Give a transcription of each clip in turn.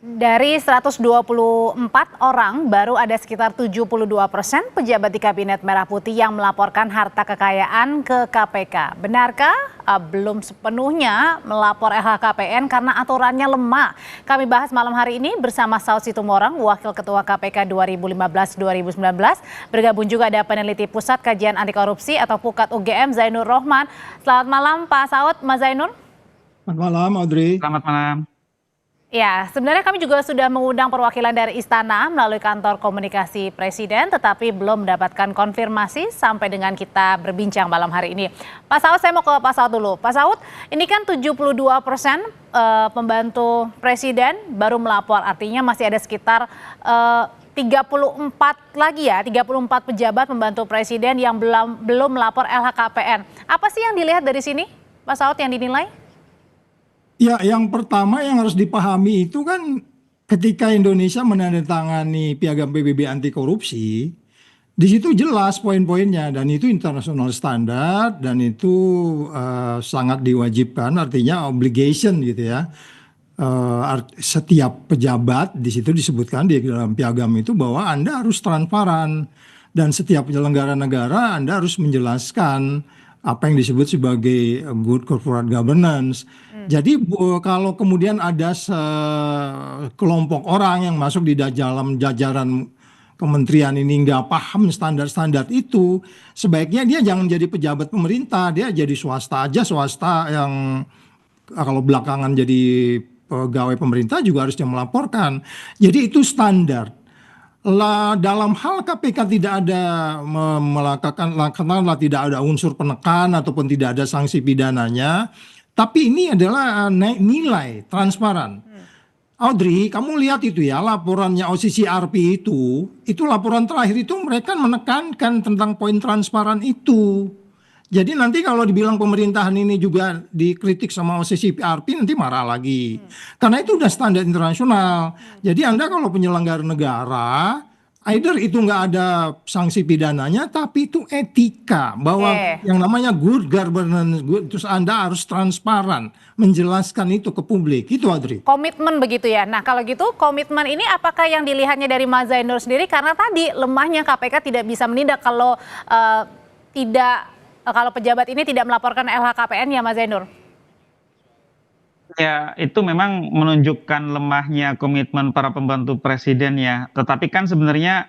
Dari 124 orang, baru ada sekitar 72% pejabat di Kabinet Merah Putih yang melaporkan harta kekayaan ke KPK. Benarkah belum sepenuhnya melapor LHKPN karena aturannya lemah? Kami bahas malam hari ini bersama Saud Situmorang, Wakil Ketua KPK 2015-2019. Bergabung juga ada peneliti Pusat Kajian Anti Korupsi atau PUKAT UGM, Zainur Rohman. Selamat malam Pak Saud, Mas Zainur. Selamat malam, Audrey. Selamat malam. Ya, sebenarnya kami juga sudah mengundang perwakilan dari Istana melalui kantor komunikasi Presiden, tetapi belum mendapatkan konfirmasi sampai dengan kita berbincang malam hari ini. Pak Saud, saya mau ke Pak Saud dulu. Pak Saud, ini kan 72% pembantu Presiden baru melapor, artinya masih ada sekitar 34 lagi ya, 34 pejabat pembantu Presiden yang belum melapor LHKPN. Apa sih yang dilihat dari sini, Pak Saud, yang dinilai? Ya, yang pertama yang harus dipahami itu kan ketika Indonesia menandatangani Piagam PBB anti korupsi, di situ jelas poin-poinnya dan itu international standard dan itu sangat diwajibkan, artinya obligation gitu ya. Setiap pejabat di situ disebutkan di dalam piagam itu bahwa Anda harus transparan dan setiap penyelenggara negara Anda harus menjelaskan apa yang disebut sebagai good corporate governance. Jadi kalau kemudian ada sekelompok orang yang masuk di dalam jajaran kementerian ini nggak paham standar-standar itu, sebaiknya dia jangan jadi pejabat pemerintah, dia jadi swasta aja, swasta yang kalau belakangan jadi pegawai pemerintah juga harusnya melaporkan. Jadi itu standar. Dalam hal KPK tidak ada katakanlah tidak ada unsur penekan ataupun tidak ada sanksi pidananya, tapi ini adalah nilai transparan. Audrey, kamu lihat itu ya laporannya OCCRP itu laporan terakhir itu mereka menekankan tentang poin transparan itu. Jadi nanti kalau dibilang pemerintahan ini juga dikritik sama OCCRP nanti marah lagi. Karena itu udah standar internasional. Jadi Anda kalau penyelenggara negara, either itu nggak ada sanksi pidananya, tapi itu etika. Bahwa yang namanya good governance, terus Anda harus transparan, menjelaskan itu ke publik. Itu Audrey. Komitmen begitu ya. Nah kalau gitu komitmen ini apakah yang dilihatnya dari Mas Zainur sendiri? Karena tadi lemahnya KPK tidak bisa menindak kalau kalau pejabat ini tidak melaporkan LHKPN ya Mas Zainur? Ya, itu memang menunjukkan lemahnya komitmen para pembantu presiden ya. Tetapi kan sebenarnya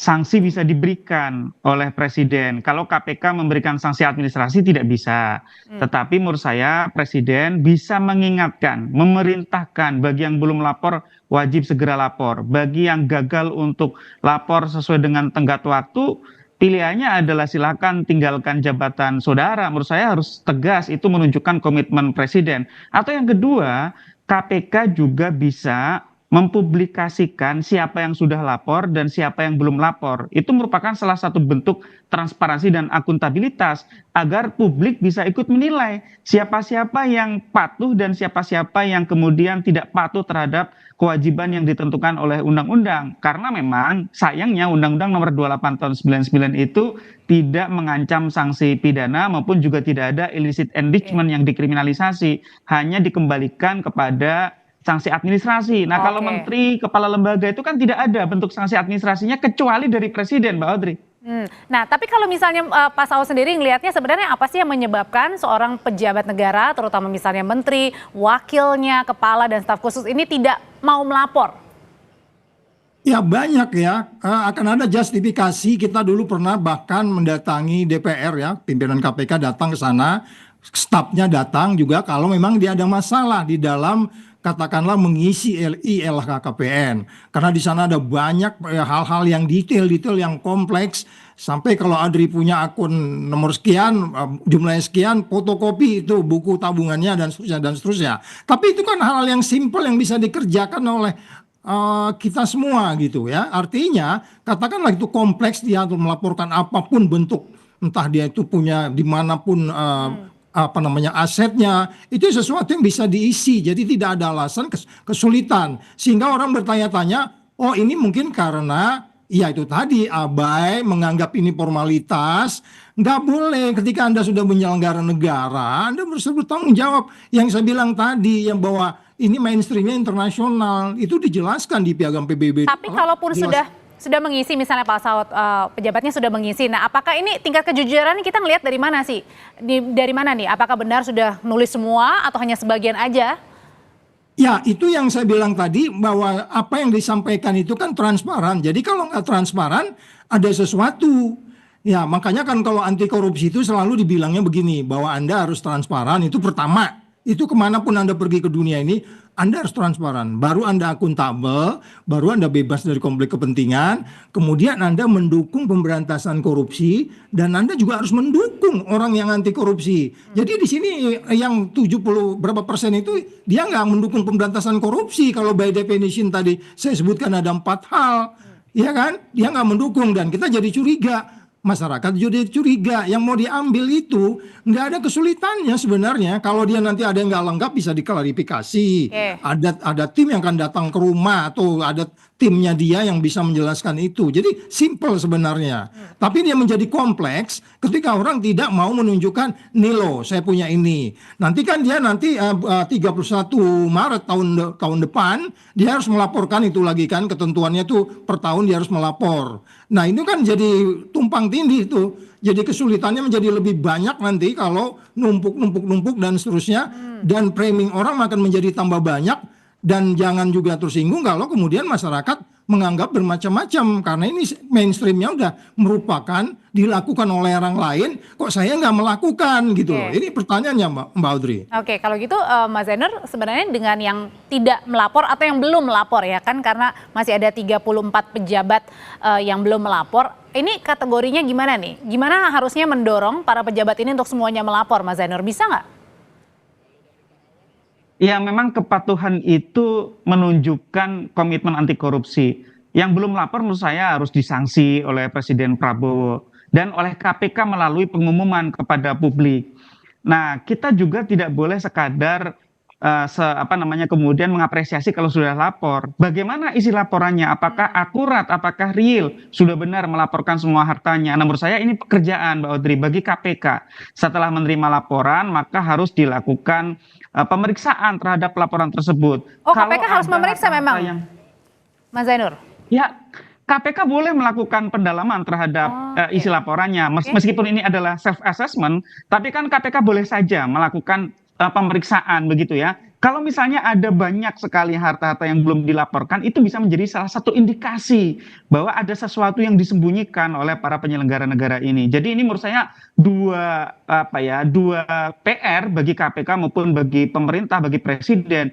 sanksi bisa diberikan oleh presiden. Kalau KPK memberikan sanksi administrasi tidak bisa. Tetapi menurut saya presiden bisa mengingatkan, memerintahkan bagi yang belum lapor wajib segera lapor. Bagi yang gagal untuk lapor sesuai dengan tenggat waktu, pilihannya adalah silakan tinggalkan jabatan saudara. Menurut saya harus tegas, itu menunjukkan komitmen presiden. Atau yang kedua, KPK juga bisa mempublikasikan siapa yang sudah lapor dan siapa yang belum lapor. Itu merupakan salah satu bentuk transparansi dan akuntabilitas agar publik bisa ikut menilai siapa-siapa yang patuh dan siapa-siapa yang kemudian tidak patuh terhadap kewajiban yang ditentukan oleh undang-undang. Karena memang sayangnya Undang-Undang Nomor 28 Tahun 99 itu tidak mengancam sanksi pidana maupun juga tidak ada illicit enrichment yang dikriminalisasi, hanya dikembalikan kepada sanksi administrasi. Nah, kalau menteri, kepala lembaga itu kan tidak ada bentuk sanksi administrasinya kecuali dari presiden, Mbak Audrey. Nah, tapi kalau misalnya Pak Saud sendiri ngelihatnya sebenarnya apa sih yang menyebabkan seorang pejabat negara, terutama misalnya menteri, wakilnya, kepala dan staf khusus ini tidak mau melapor? Ya banyak ya, akan ada justifikasi. Kita dulu pernah bahkan mendatangi DPR ya, pimpinan KPK datang ke sana, stafnya datang juga kalau memang dia ada masalah di dalam katakanlah mengisi LHKPN. Karena di sana ada banyak hal-hal yang detail yang kompleks. Sampai kalau Adri punya akun nomor sekian, jumlahnya sekian, fotokopi itu buku tabungannya dan seterusnya dan seterusnya. Tapi itu kan hal-hal yang simpel yang bisa dikerjakan oleh kita semua gitu ya. Artinya katakanlah itu kompleks, dia harus melaporkan apapun bentuk, entah dia itu punya dimanapun asetnya, itu sesuatu yang bisa diisi. Jadi tidak ada alasan kesulitan sehingga orang bertanya-tanya, oh ini mungkin karena ya itu tadi abai, menganggap ini formalitas. Nggak boleh. Ketika Anda sudah menyelenggara negara, Anda harus bertanggung jawab. Yang saya bilang tadi, yang bahwa ini mainstreamnya internasional. Itu dijelaskan di piagam PBB. Tapi kalaupun sudah mengisi, misalnya Pak Saud, pejabatnya sudah mengisi. Nah, apakah ini tingkat kejujuran kita ngelihat dari mana sih? Dari mana nih? Apakah benar sudah nulis semua atau hanya sebagian aja? Ya, itu yang saya bilang tadi, bahwa apa yang disampaikan itu kan transparan. Jadi kalau nggak transparan, ada sesuatu. Ya, makanya kan kalau anti korupsi itu selalu dibilangnya begini, bahwa Anda harus transparan, itu pertama. Itu kemanapun Anda pergi ke dunia ini, Anda harus transparan. Baru Anda akuntabel, baru Anda bebas dari konflik kepentingan, kemudian Anda mendukung pemberantasan korupsi, dan Anda juga harus mendukung orang yang anti korupsi. Jadi di sini yang 70 berapa persen itu, dia nggak mendukung pemberantasan korupsi. Kalau by definition tadi saya sebutkan ada 4 hal, ya kan? Dia nggak mendukung, dan kita jadi curiga. Masyarakat jadi curiga, yang mau diambil itu nggak ada kesulitannya sebenarnya. Kalau dia nanti ada yang nggak lengkap bisa diklarifikasi. Ada tim yang akan datang ke rumah, atau ada timnya dia yang bisa menjelaskan itu. Jadi simple sebenarnya. Tapi dia menjadi kompleks ketika orang tidak mau menunjukkan, nih loh saya punya ini. Nanti kan dia 31 Maret tahun depan dia harus melaporkan itu lagi kan, ketentuannya tuh per tahun dia harus melapor. Nah ini kan jadi tumpang tindih itu. Jadi kesulitannya menjadi lebih banyak nanti kalau numpuk dan seterusnya. Dan framing orang akan menjadi tambah banyak. Dan jangan juga tersinggung kalau kemudian masyarakat menganggap bermacam-macam. Karena ini mainstreamnya udah merupakan dilakukan oleh orang lain, kok saya nggak melakukan gitu loh. Ini pertanyaannya Mbak Audrey. Oke, kalau gitu Mas Zainur, sebenarnya dengan yang tidak melapor atau yang belum melapor ya kan, karena masih ada 34 pejabat yang belum melapor, ini kategorinya gimana nih? Gimana harusnya mendorong para pejabat ini untuk semuanya melapor, Mas Zainur? Bisa nggak? Ya, memang kepatuhan itu menunjukkan komitmen anti korupsi. Yang belum lapor menurut saya harus disanksi oleh Presiden Prabowo dan oleh KPK melalui pengumuman kepada publik. Nah, kita juga tidak boleh sekadar kemudian mengapresiasi kalau sudah lapor. Bagaimana isi laporannya? Apakah akurat? Apakah real? Sudah benar melaporkan semua hartanya? Nah, menurut saya ini pekerjaan Mbak Audrey bagi KPK. Setelah menerima laporan, maka harus dilakukan pemeriksaan terhadap laporan tersebut. Oh, KPK harus memeriksa memang, Mas Zainur? Ya, KPK boleh melakukan pendalaman terhadap isi laporannya. Meskipun ini adalah self assessment, tapi kan KPK boleh saja melakukan pemeriksaan begitu ya. Kalau misalnya ada banyak sekali harta-harta yang belum dilaporkan, itu bisa menjadi salah satu indikasi bahwa ada sesuatu yang disembunyikan oleh para penyelenggara negara ini. Jadi ini menurut saya dua PR bagi KPK maupun bagi pemerintah, bagi presiden.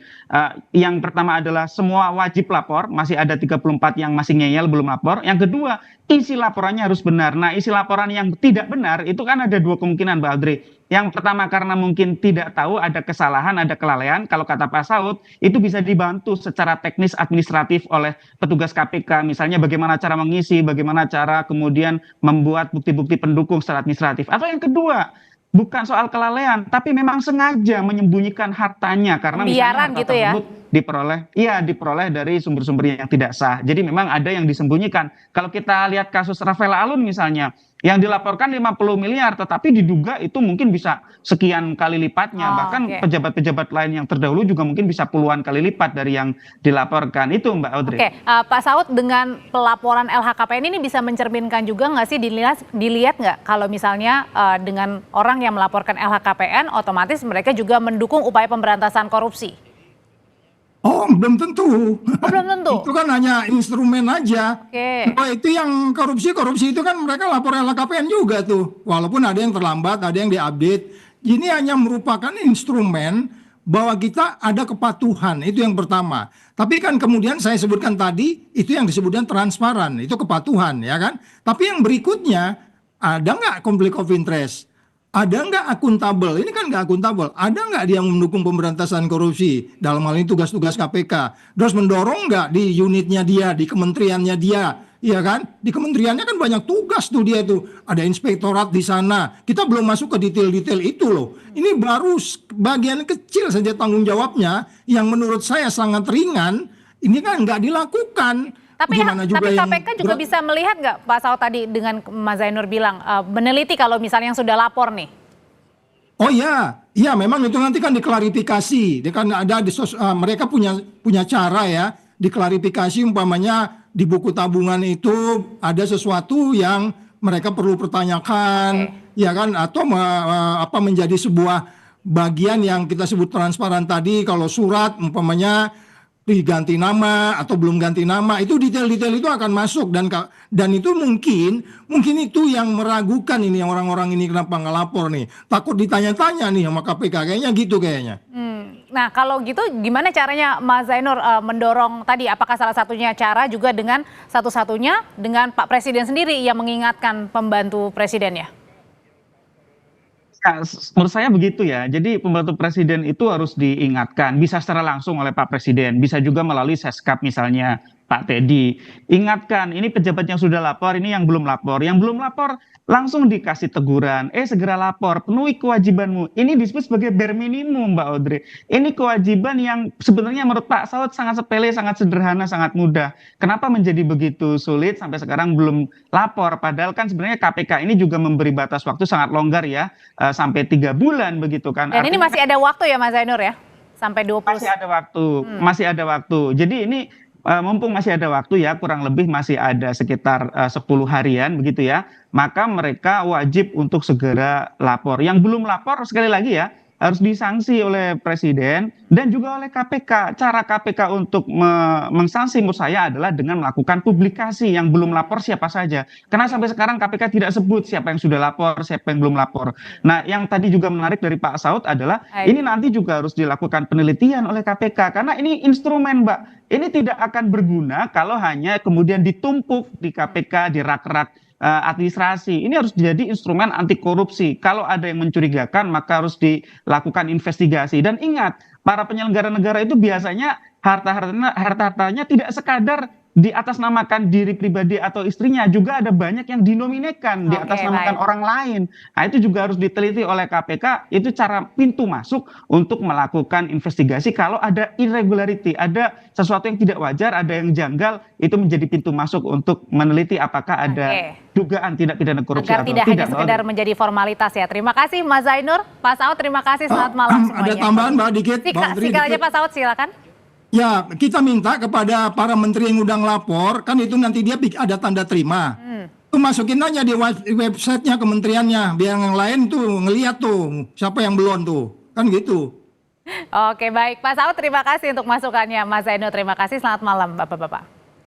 Yang pertama adalah semua wajib lapor, masih ada 34 yang masih ngeyel belum lapor. Yang kedua, isi laporannya harus benar. Nah, isi laporan yang tidak benar itu kan ada dua kemungkinan, Mbak Audrey. Yang pertama karena mungkin tidak tahu, ada kesalahan, ada kelalaian. Kalau kata Pak Saud, itu bisa dibantu secara teknis administratif oleh petugas KPK. Misalnya bagaimana cara mengisi, bagaimana cara kemudian membuat bukti-bukti pendukung secara administratif. Atau yang kedua, bukan soal kelalaian, tapi memang sengaja menyembunyikan hartanya karena misalnya harta gitu ya? tersebut diperoleh dari sumber-sumber yang tidak sah. Jadi memang ada yang disembunyikan. Kalau kita lihat kasus Rafael Alun misalnya, yang dilaporkan 50 miliar, tetapi diduga itu mungkin bisa sekian kali lipatnya. Bahkan pejabat-pejabat lain yang terdahulu juga mungkin bisa puluhan kali lipat dari yang dilaporkan. Itu Mbak Audrey. Pak Saud, dengan pelaporan LHKPN ini bisa mencerminkan juga nggak sih, dilihat nggak kalau misalnya dengan orang yang melaporkan LHKPN, otomatis mereka juga mendukung upaya pemberantasan korupsi? Oh, belum tentu. Belum tentu. Itu kan hanya instrumen aja. Oh, itu yang korupsi itu kan mereka lapor LHKPN juga tuh. Walaupun ada yang terlambat, ada yang diupdate. Ini hanya merupakan instrumen bahwa kita ada kepatuhan. Itu yang pertama. Tapi kan kemudian saya sebutkan tadi, itu yang disebutkan transparan. Itu kepatuhan, ya kan? Tapi yang berikutnya, ada nggak konflik of interest? Ada nggak akuntabel? Ini kan nggak akuntabel. Ada nggak dia mendukung pemberantasan korupsi? Dalam hal ini tugas-tugas KPK. Terus mendorong nggak di unitnya dia, di kementeriannya dia? Iya kan? Di kementeriannya kan banyak tugas tuh dia tuh. Ada inspektorat di sana. Kita belum masuk ke detail-detail itu loh. Ini baru bagian kecil saja tanggung jawabnya yang menurut saya sangat ringan. Ini kan nggak dilakukan. Tapi KPK juga bisa melihat nggak, Pak Saud, tadi dengan Mas Zainur bilang meneliti kalau misalnya yang sudah lapor nih? Oh iya, iya memang itu nanti kan diklarifikasi. Dia kan ada mereka punya cara ya, diklarifikasi umpamanya di buku tabungan itu ada sesuatu yang mereka perlu pertanyakan, Oke. ya kan, atau apa menjadi sebuah bagian yang kita sebut transparan tadi. Kalau surat umpamanya diganti nama atau belum ganti nama, itu detail-detail itu akan masuk, dan itu mungkin itu yang meragukan ini, yang orang-orang ini kenapa nggak lapor nih, takut ditanya-tanya nih sama KPK, kayaknya gitu kayaknya. Nah, kalau gitu gimana caranya Mas Zainur mendorong tadi, apakah salah satunya cara juga dengan satu-satunya dengan Pak Presiden sendiri yang mengingatkan pembantu presiden ya? Ya, menurut saya begitu ya. Jadi pembantu presiden itu harus diingatkan, bisa secara langsung oleh Pak Presiden, bisa juga melalui Seskap misalnya Pak Teddy. Ingatkan, ini pejabat yang sudah lapor, ini yang belum lapor. Yang belum lapor langsung dikasih teguran, segera lapor, penuhi kewajibanmu. Ini disebut sebagai bare minimum, Mbak Audrey. Ini kewajiban yang sebenarnya menurut Pak Saud sangat sepele, sangat sederhana, sangat mudah. Kenapa menjadi begitu sulit sampai sekarang belum lapor? Padahal kan sebenarnya KPK ini juga memberi batas waktu sangat longgar ya, sampai 3 bulan begitu kan. Dan ini Artinya masih ada waktu ya Mas Zainur ya? Sampai 20. masih ada waktu, masih ada waktu. Jadi ini mumpung masih ada waktu ya, kurang lebih masih ada sekitar 10 harian begitu ya, maka mereka wajib untuk segera lapor. Yang belum lapor sekali lagi ya, harus disanksi oleh Presiden dan juga oleh KPK. Cara KPK untuk mengsanksi menurut saya adalah dengan melakukan publikasi yang belum lapor siapa saja. Karena sampai sekarang KPK tidak sebut siapa yang sudah lapor, siapa yang belum lapor. Nah, yang tadi juga menarik dari Pak Saud adalah ini nanti juga harus dilakukan penelitian oleh KPK karena ini instrumen, Mbak. Ini tidak akan berguna kalau hanya kemudian ditumpuk di KPK, di rak-rak administrasi. Ini harus jadi instrumen anti korupsi. Kalau ada yang mencurigakan, maka harus dilakukan investigasi. Dan ingat, para penyelenggara negara itu biasanya harta-hartanya tidak sekadar diatasnamakan diri pribadi atau istrinya, juga ada banyak yang dinominasikan diatasnamakan orang lain. Nah, itu juga harus diteliti oleh KPK. Itu cara pintu masuk untuk melakukan investigasi kalau ada irregularity, ada sesuatu yang tidak wajar, ada yang janggal, itu menjadi pintu masuk untuk meneliti apakah ada dugaan tindak pidana korupsi agar atau tidak hanya sekedar menjadi formalitas ya. Terima kasih Mas Zainur, Pak Saud terima kasih, selamat malam semuanya. Ada tambahan Mbak dikit, Singkat aja Pak Saud, silakan. Ya, kita minta kepada para menteri yang udah ngelapor, kan itu nanti dia ada tanda terima. Itu masukin aja di websitenya kementeriannya, biar yang lain tuh ngeliat tuh siapa yang belum tuh, kan gitu. Oke baik, Pak Saud terima kasih untuk masukannya. Mas Zainur terima kasih, selamat malam Bapak-Bapak.